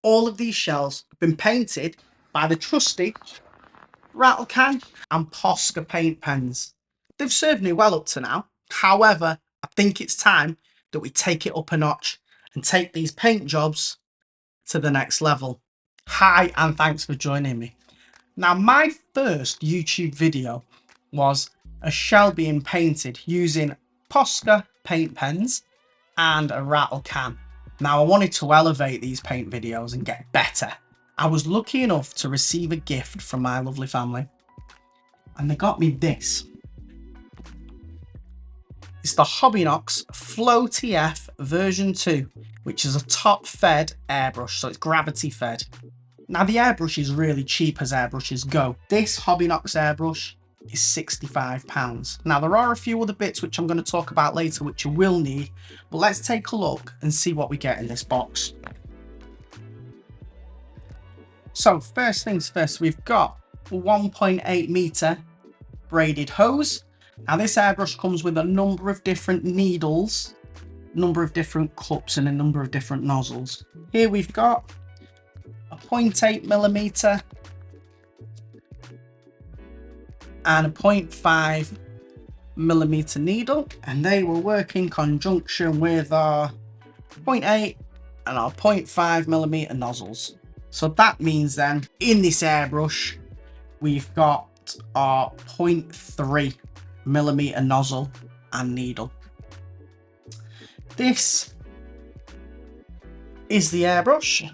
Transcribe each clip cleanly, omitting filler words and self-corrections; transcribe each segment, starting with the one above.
All of these shells have been painted by the trusty rattle can and Posca paint pens. They've served me well up to now. However, I think it's time that we take it up a notch and take these paint jobs to the next level. Hi, and thanks for joining me. Now, my first YouTube video was a shell being painted using Posca paint pens and a rattle can. Now, I wanted to elevate these paint videos and get better. I was lucky enough to receive a gift from my lovely family, and they got me this. It's the Hobbynox Flow TF version 2, which is a top fed airbrush, so it's gravity fed. Now, the airbrush is really cheap as airbrushes go. This Hobbynox airbrush is £65. Now, there are a few other bits which I'm going to talk about later which you will need, but let's take a look and see what we get in this box. So first things first, we've got a 1.8 meter braided hose. Now, this airbrush comes with a number of different needles, number of different cups and a number of different nozzles. Here we've got a 0.8 millimeter and a 0.5 millimeter needle, and they will work in conjunction with our 0.8 and our 0.5 millimeter nozzles. So that means then in this airbrush we've got our 0.3 millimeter nozzle and needle. This is the airbrush.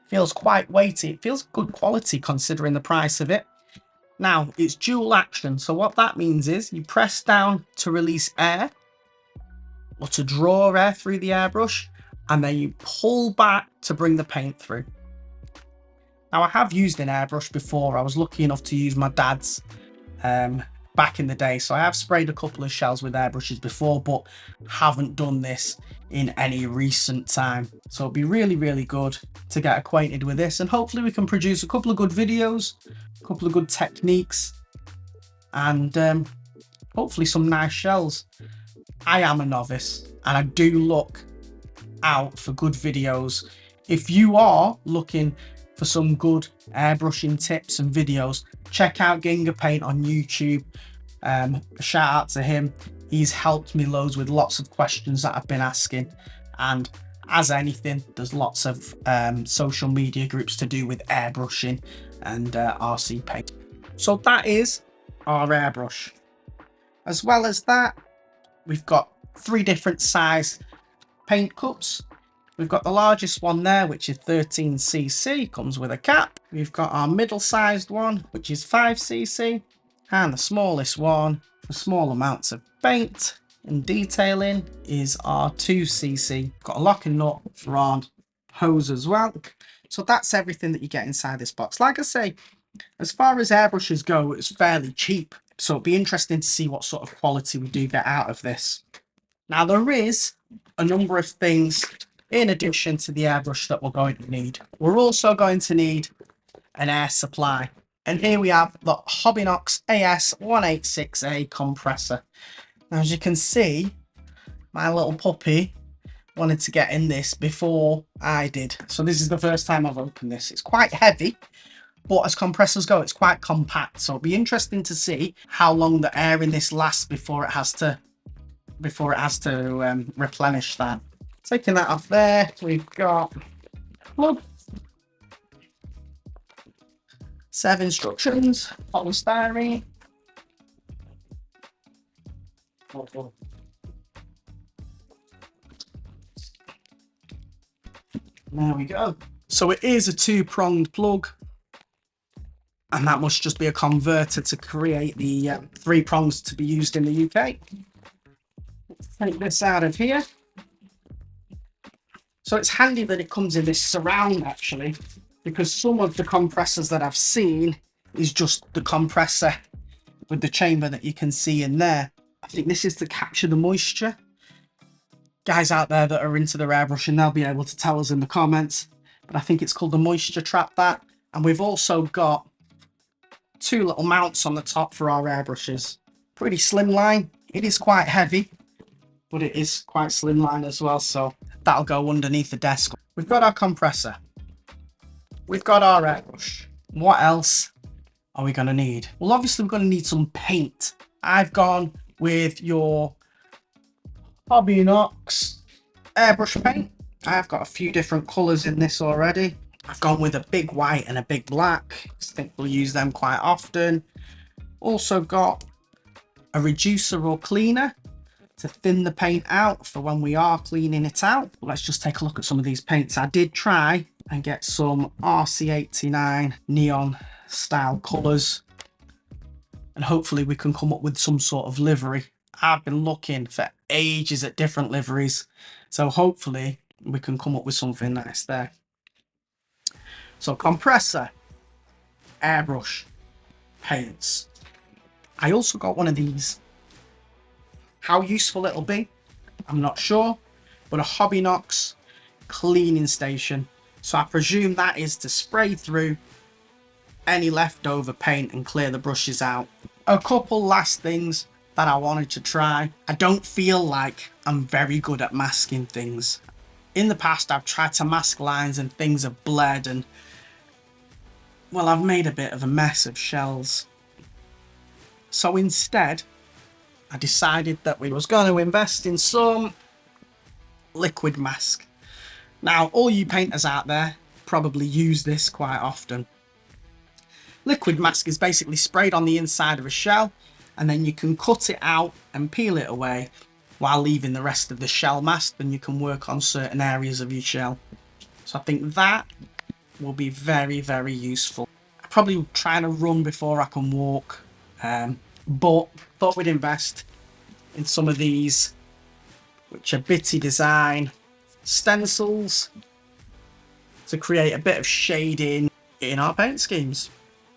Feels quite weighty. It feels good quality considering the price of it. Now, it's dual action, so what that means is you press down to release air or to draw air through the airbrush, and then you pull back to bring the paint through. Now, I have used an airbrush before. I was lucky enough to use my dad's back in the day, so I have sprayed a couple of shells with airbrushes before, but haven't done this in any recent time. So it'll be really good to get acquainted with this, and hopefully we can produce a couple of good videos, a couple of good techniques, and hopefully some nice shells. I am a novice and I do look out for good videos. If you are looking for some good airbrushing tips and videos, check out Ginga Paint on YouTube. Shout out to him. He's helped me loads with lots of questions that I've been asking, and as anything, there's lots of social media groups to do with airbrushing and RC paint. So that is our airbrush. As well as that, we've got 3 different size paint cups. We've got the largest one there, which is 13cc, comes with a cap. We've got our middle-sized one, which is 5cc, and the smallest one for small amounts of paint and detailing is our 2cc. Got a lock and nut for our hose as well. So that's everything that you get inside this box. Like I say, as far as airbrushes go, it's fairly cheap. So it'll be interesting to see what sort of quality we do get out of this. Now, there is a number of things in addition to the airbrush that we're going to need. We're also going to need an air supply. And here we have the Hobbynox AS186A compressor. Now, as you can see, my little puppy wanted to get in this before I did. So this is the first time I've opened this. It's quite heavy, but as compressors go, it's quite compact. So it'll be interesting to see how long the air in this lasts before it has to replenish that. Taking that off there, we've got plug, 7 instructions, polystyrene. There we go. So it is a 2-pronged plug, and that must just be a converter to create the 3 prongs to be used in the UK. Let's take this out of here. So it's handy that it comes in this surround, actually, because some of the compressors that I've seen is just the compressor with the chamber that you can see in there. I think this is to capture the moisture. Guys out there that are into their airbrushing, they'll be able to tell us in the comments, but I think it's called the moisture trap, that. And we've also got 2 little mounts on the top for our airbrushes. Pretty slimline. It is quite heavy, but it is quite slimline as well, so that'll go underneath the desk. we've got our compressor. We've got our airbrush. What else are we going to need? Well, obviously we're going to need some paint. I've gone with your Hobbynox Airbrush paint. I've got a few different colours in this already. I've gone with a big white and a big black. I think we'll use them quite often. Also got a reducer or cleaner to thin the paint out for when we are cleaning it out. Let's just take a look at some of these paints. I did try and get some RC89 neon style colours, and hopefully we can come up with some sort of livery. I've been looking for ages at different liveries, so hopefully we can come up with something nice there. So compressor, airbrush, paints. I also got one of these. How useful it'll be, I'm not sure, but a Hobbynox cleaning station. So I presume that is to spray through any leftover paint and clear the brushes out. A couple last things that I wanted to try. I don't feel like I'm very good at masking things. In the past, I've tried to mask lines and things have bled, and well, I've made a bit of a mess of shells. So instead, I decided that we was going to invest in some liquid mask. Now, all you painters out there probably use this quite often. Liquid mask is basically sprayed on the inside of a shell, and then you can cut it out and peel it away while leaving the rest of the shell masked, and you can work on certain areas of your shell. So I think that will be very, very useful. I'm probably trying to run before I can walk, but thought we'd invest in some of these, which are Bittydesign stencils, to create a bit of shading in our paint schemes.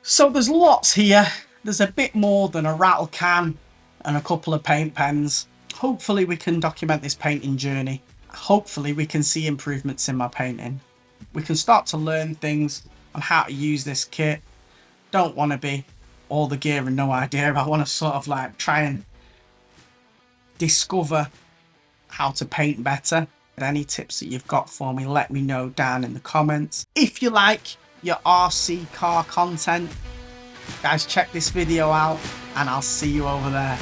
So there's lots here. There's a bit more than a rattle can and a couple of paint pens. Hopefully we can document this painting journey. Hopefully we can see improvements in my painting. We can start to learn things on how to use this kit. Don't want to be all the gear and no idea. I want to sort of like try and discover how to paint better. Any tips that you've got for me, let me know down in the comments. If you like your RC car content, guys, check this video out and I'll see you over there.